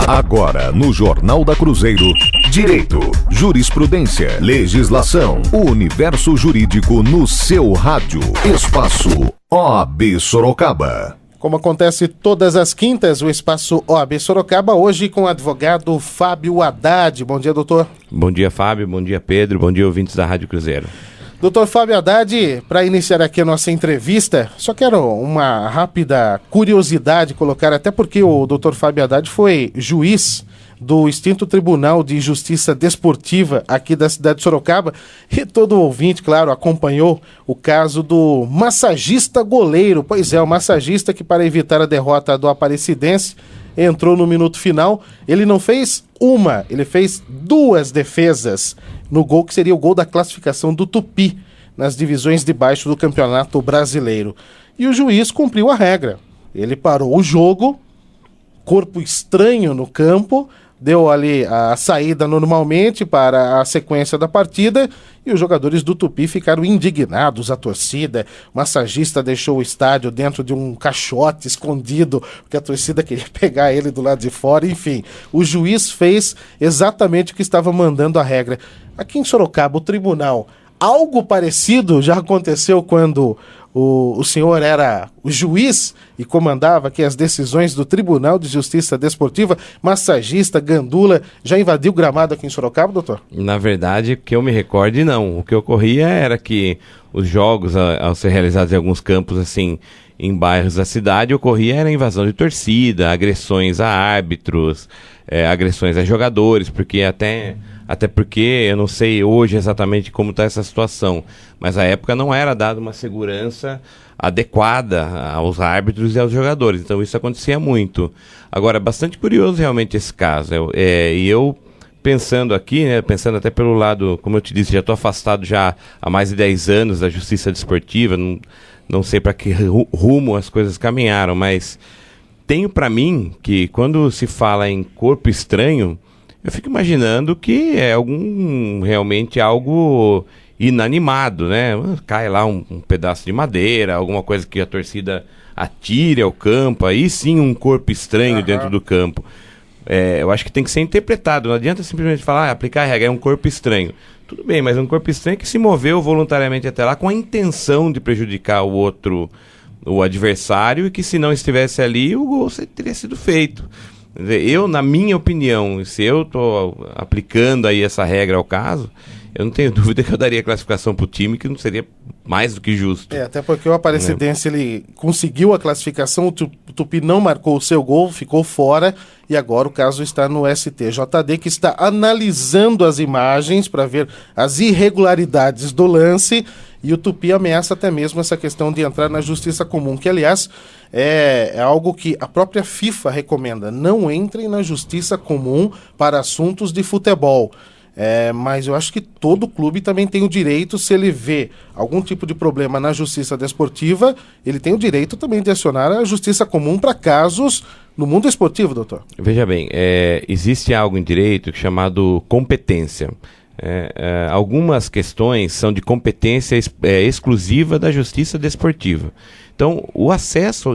Agora, no Jornal da Cruzeiro, Direito, Jurisprudência, Legislação, o universo jurídico no seu rádio. Espaço OAB Sorocaba. Como acontece todas as quintas, o Espaço OAB Sorocaba, hoje com o advogado Fábio Haddad. Bom dia, doutor. Bom dia, Fábio. Bom dia, Pedro. Bom dia, ouvintes da Rádio Cruzeiro. Doutor Fábio Haddad, para iniciar aqui a nossa entrevista, só quero uma rápida curiosidade colocar, até porque o doutor Fábio Haddad foi juiz do extinto Tribunal de Justiça Desportiva aqui da cidade de Sorocaba, e todo ouvinte, claro, acompanhou o caso do massagista goleiro. Pois é, o massagista que, para evitar a derrota do Aparecidense, entrou no minuto final. Ele não fez uma, ele fez duas defesas no gol que seria o gol da classificação do Tupi nas divisões de baixo do Campeonato Brasileiro. E o juiz cumpriu a regra. Ele parou o jogo, corpo estranho no campo, deu ali a saída normalmente para a sequência da partida e os jogadores do Tupi ficaram indignados, a torcida. O massagista deixou o estádio dentro de um caixote escondido, porque a torcida queria pegar ele do lado de fora. Enfim, o juiz fez exatamente o que estava mandando a regra. Aqui em Sorocaba, o tribunal, algo parecido já aconteceu quando o senhor era o juiz e comandava aqui as decisões do Tribunal de Justiça Desportiva. Massagista, gandula, já invadiu o gramado aqui em Sorocaba, doutor? Na verdade, que eu me recorde, não. O que ocorria era que os jogos, ao ser realizados em alguns campos, assim, em bairros da cidade, ocorria era invasão de torcida, agressões a árbitros, agressões a jogadores, porque até porque eu não sei hoje exatamente como está essa situação, mas à época não era dada uma segurança adequada aos árbitros e aos jogadores, então isso acontecia muito. Agora, bastante curioso realmente esse caso, e eu pensando aqui, né, pensando até pelo lado, como eu te disse, já estou afastado já há mais de 10 anos da justiça desportiva, não sei para que rumo as coisas caminharam, mas tenho para mim que quando se fala em corpo estranho, eu fico imaginando que é realmente algo inanimado, né? Cai lá um pedaço de madeira, alguma coisa que a torcida atire ao campo, aí sim um corpo estranho dentro do campo. Eu acho que tem que ser interpretado, não adianta simplesmente falar, aplicar a regra, é um corpo estranho. Tudo bem, mas é um corpo estranho que se moveu voluntariamente até lá com a intenção de prejudicar o adversário, e que se não estivesse ali, o gol teria sido feito. Eu, na minha opinião, se eu estou aplicando aí essa regra ao caso, eu não tenho dúvida que eu daria classificação para o time, que não seria mais do que justo. Até porque o Aparecidense ele conseguiu a classificação, o Tupi não marcou o seu gol, ficou fora, e agora o caso está no STJD, que está analisando as imagens para ver as irregularidades do lance, e o Tupi ameaça até mesmo essa questão de entrar na justiça comum, que aliás é algo que a própria FIFA recomenda. Não entrem na justiça comum para assuntos de futebol. Mas eu acho que todo clube também tem o direito, se ele vê algum tipo de problema na justiça desportiva, ele tem o direito também de acionar a justiça comum para casos no mundo esportivo, doutor. Veja bem, existe algo em direito chamado competência. Algumas questões são de competência exclusiva da justiça desportiva. Então,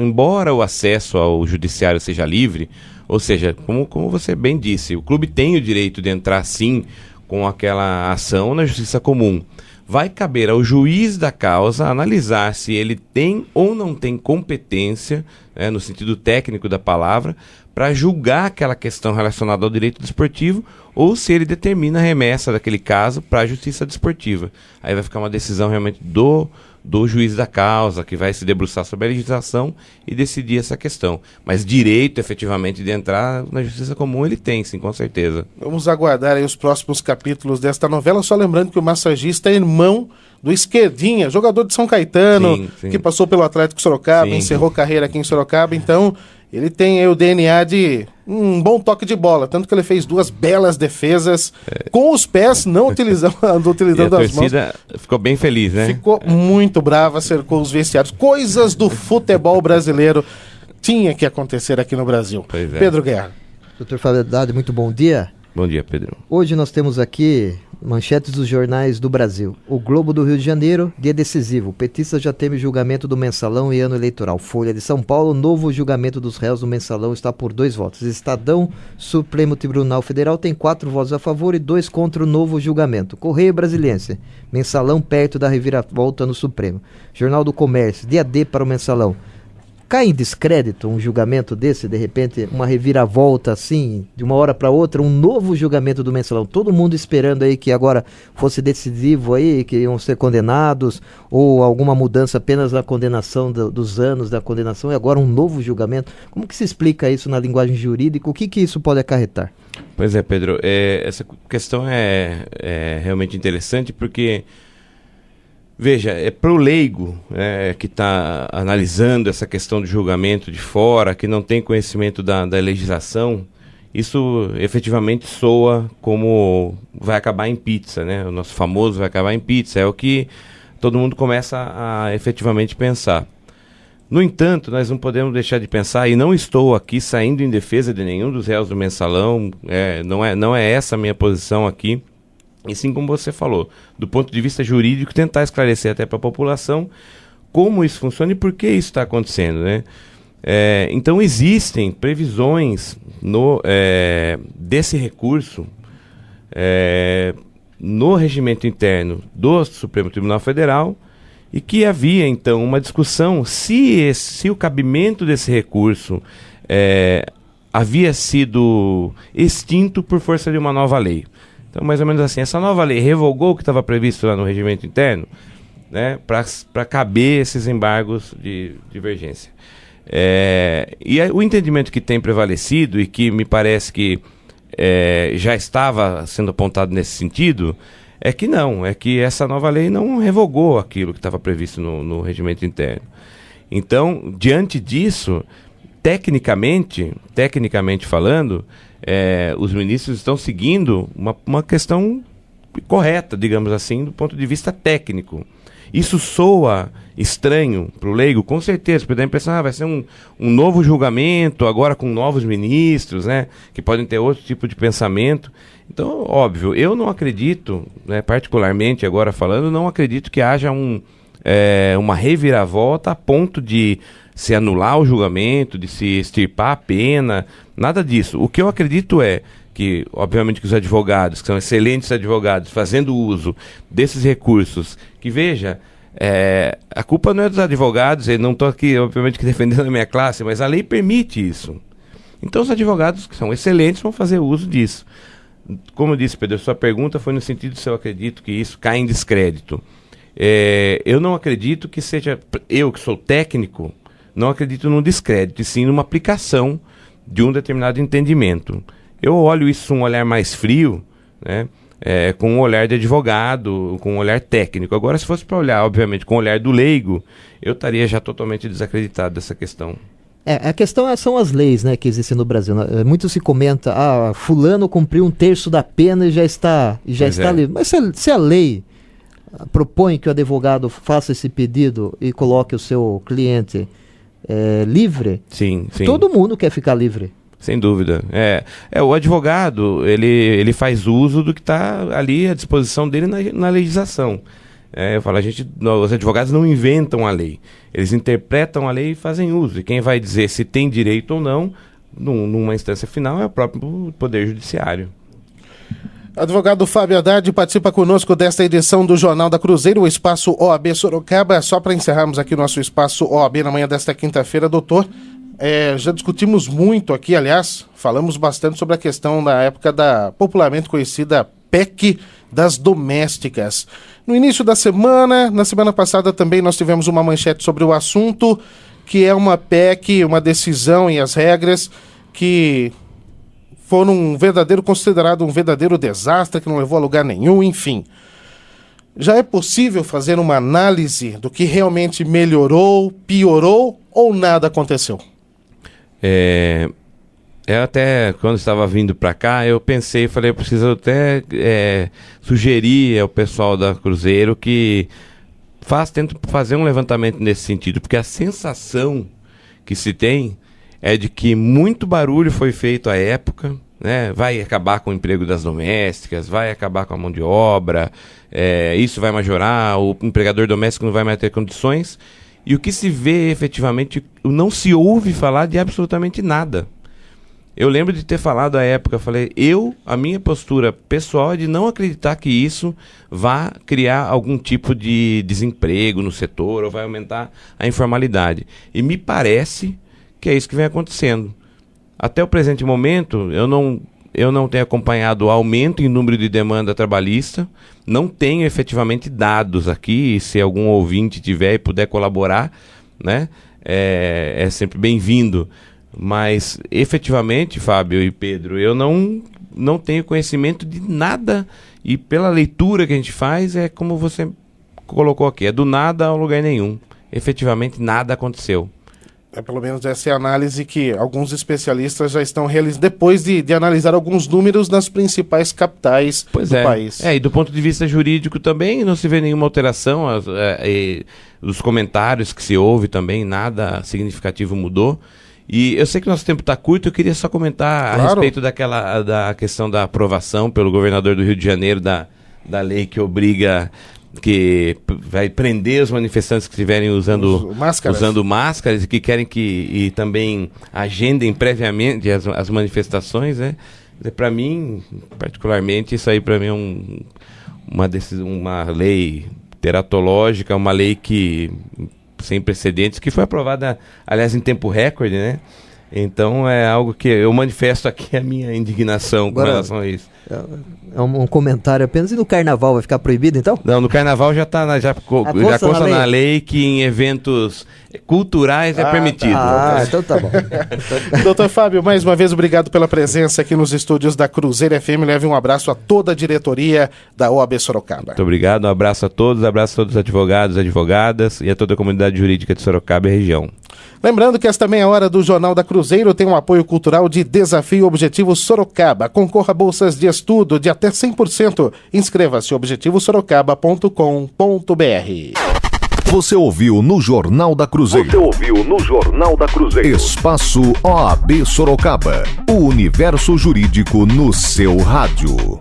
embora o acesso ao judiciário seja livre, ou seja, como você bem disse, o clube tem o direito de entrar sim com aquela ação na justiça comum. Vai caber ao juiz da causa analisar se ele tem ou não tem competência, no sentido técnico da palavra, para julgar aquela questão relacionada ao direito desportivo, ou se ele determina a remessa daquele caso para a justiça desportiva. Aí vai ficar uma decisão realmente do juiz da causa, que vai se debruçar sobre a legislação e decidir essa questão. Mas direito, efetivamente, de entrar na justiça comum, ele tem, sim, com certeza. Vamos aguardar aí os próximos capítulos desta novela, só lembrando que o massagista é irmão do Esquerdinha, jogador de São Caetano, sim. Que passou pelo Atlético Sorocaba, encerrou carreira aqui em Sorocaba, então ele tem aí o DNA de um bom toque de bola, tanto que ele fez duas belas defesas com os pés, não utilizando as mãos. A torcida ficou bem feliz, né? Ficou muito brava, cercou os vestiários. Coisas do futebol brasileiro tinha que acontecer aqui no Brasil. Pois é. Pedro Guerra. Doutor Fábio Haddad, muito bom dia. Bom dia, Pedro. Hoje nós temos aqui manchetes dos jornais do Brasil. O Globo do Rio de Janeiro, dia decisivo. Petista já teme julgamento do Mensalão em ano eleitoral. Folha de São Paulo, novo julgamento dos réus do Mensalão está por 2 votos. Estadão, Supremo Tribunal Federal tem 4 votos a favor e 2 contra o novo julgamento. Correio Brasiliense, Mensalão perto da reviravolta no Supremo. Jornal do Comércio, dia D para o Mensalão. Cai em descrédito um julgamento desse, de repente, uma reviravolta assim, de uma hora para outra, um novo julgamento do Mensalão. Todo mundo esperando aí que agora fosse decisivo aí, que iam ser condenados, ou alguma mudança apenas na condenação dos anos da condenação, e agora um novo julgamento. Como que se explica isso na linguagem jurídica? O que isso pode acarretar? Pois é, Pedro, essa questão é realmente interessante porque... Veja, para o leigo que está analisando essa questão do julgamento de fora, que não tem conhecimento da legislação, isso efetivamente soa como vai acabar em pizza, né? O nosso famoso vai acabar em pizza, é o que todo mundo começa a efetivamente pensar. No entanto, nós não podemos deixar de pensar, e não estou aqui saindo em defesa de nenhum dos réus do Mensalão, não é essa a minha posição aqui. E sim, como você falou, do ponto de vista jurídico, tentar esclarecer até para a população como isso funciona e por que isso está acontecendo, né? Então existem previsões desse recurso no regimento interno do Supremo Tribunal Federal e que havia então uma discussão se o cabimento desse recurso havia sido extinto por força de uma nova lei. Então, mais ou menos assim, essa nova lei revogou o que estava previsto lá no regimento interno, né, para caber esses embargos de divergência. E o entendimento que tem prevalecido e que me parece que já estava sendo apontado nesse sentido, é que não, é que essa nova lei não revogou aquilo que estava previsto no regimento interno. Então, diante disso, tecnicamente falando, os ministros estão seguindo uma questão correta, digamos assim, do ponto de vista técnico. Isso soa estranho para o leigo, com certeza, porque dá a impressão vai ser um novo julgamento, agora com novos ministros, né, que podem ter outro tipo de pensamento. Então, óbvio, eu não acredito, né, particularmente agora falando, não acredito que haja uma reviravolta a ponto de se anular o julgamento, de se extirpar a pena, nada disso. O que eu acredito é que, obviamente, que os advogados, que são excelentes advogados, fazendo uso desses recursos, que veja, a culpa não é dos advogados, eu não estou aqui, obviamente, defendendo a minha classe, mas a lei permite isso. Então os advogados, que são excelentes, vão fazer uso disso. Como eu disse, Pedro, sua pergunta foi no sentido se eu acredito que isso cai em descrédito. Eu não acredito que seja, eu que sou técnico, não acredito num descrédito, e sim numa aplicação de um determinado entendimento. Eu olho isso com um olhar mais frio, né, com um olhar de advogado, com um olhar técnico. Agora, se fosse para olhar, obviamente, com o olhar do leigo, eu estaria já totalmente desacreditado dessa questão. A questão são as leis, né, que existem no Brasil. Muito se comenta, fulano cumpriu 1/3 da pena e já está livre. Mas se a lei propõe que o advogado faça esse pedido e coloque o seu cliente livre, sim. Todo mundo quer ficar livre. Sem dúvida. O advogado, ele faz uso do que está ali à disposição dele na legislação. Eu falo, os advogados não inventam a lei. Eles interpretam a lei e fazem uso. E quem vai dizer se tem direito ou não, numa instância final, é o próprio Poder Judiciário. Advogado Fábio Haddad participa conosco desta edição do Jornal da Cruzeiro, o Espaço OAB Sorocaba. Só para encerrarmos aqui o nosso Espaço OAB na manhã desta quinta-feira, doutor, já discutimos muito aqui, aliás, falamos bastante sobre a questão da época da popularmente conhecida PEC das domésticas. No início da semana, na semana passada também nós tivemos uma manchete sobre o assunto, que é uma PEC, uma decisão e as regras que foram considerado um verdadeiro desastre, que não levou a lugar nenhum, enfim. Já é possível fazer uma análise do que realmente melhorou, piorou ou nada aconteceu? Até quando estava vindo para cá, eu pensei, falei, eu preciso até sugerir ao pessoal da Cruzeiro que tente fazer um levantamento nesse sentido, porque a sensação que se tem é de que muito barulho foi feito à época, né? Vai acabar com o emprego das domésticas, vai acabar com a mão de obra, isso vai majorar, o empregador doméstico não vai mais ter condições. E o que se vê efetivamente, não se ouve falar de absolutamente nada. Eu lembro de ter falado à época, a minha postura pessoal é de não acreditar que isso vá criar algum tipo de desemprego no setor ou vai aumentar a informalidade. E me parece que é isso que vem acontecendo. Até o presente momento, eu não tenho acompanhado o aumento em número de demanda trabalhista, não tenho efetivamente dados aqui, se algum ouvinte tiver e puder colaborar, né, é sempre bem-vindo. Mas, efetivamente, Fábio e Pedro, eu não tenho conhecimento de nada, e pela leitura que a gente faz, é como você colocou aqui, é do nada ao lugar nenhum. Efetivamente, nada aconteceu. Pelo menos essa é a análise que alguns especialistas já estão realizando, depois de analisar alguns números nas principais capitais do país. E do ponto de vista jurídico também, não se vê nenhuma alteração, os comentários que se ouve também, nada significativo mudou. E eu sei que nosso tempo está curto, eu queria só comentar a respeito da questão da aprovação pelo governador do Rio de Janeiro da lei que obriga, que vai prender os manifestantes que estiverem usando máscaras e que querem e também agendem previamente as manifestações, né? Para mim, particularmente, isso aí para mim é uma lei teratológica, uma lei que sem precedentes, que foi aprovada, aliás, em tempo recorde, né? Então é algo que eu manifesto aqui a minha indignação com relação a isso. É um comentário apenas. E no carnaval vai ficar proibido, então? Não, no carnaval já consta na lei que em eventos culturais é permitido. Então tá bom. Doutor Fábio, mais uma vez obrigado pela presença aqui nos estúdios da Cruzeiro FM. Leve um abraço a toda a diretoria da OAB Sorocaba. Muito obrigado, um abraço a todos os advogados, advogadas e a toda a comunidade jurídica de Sorocaba e região. Lembrando que esta meia hora do Jornal da Cruzeiro tem um apoio cultural de Desafio Objetivo Sorocaba. Concorra a bolsas de estudo de até 100%. Inscreva-se objetivosorocaba.com.br. Você ouviu no Jornal da Cruzeiro. Espaço OAB Sorocaba. O universo jurídico no seu rádio.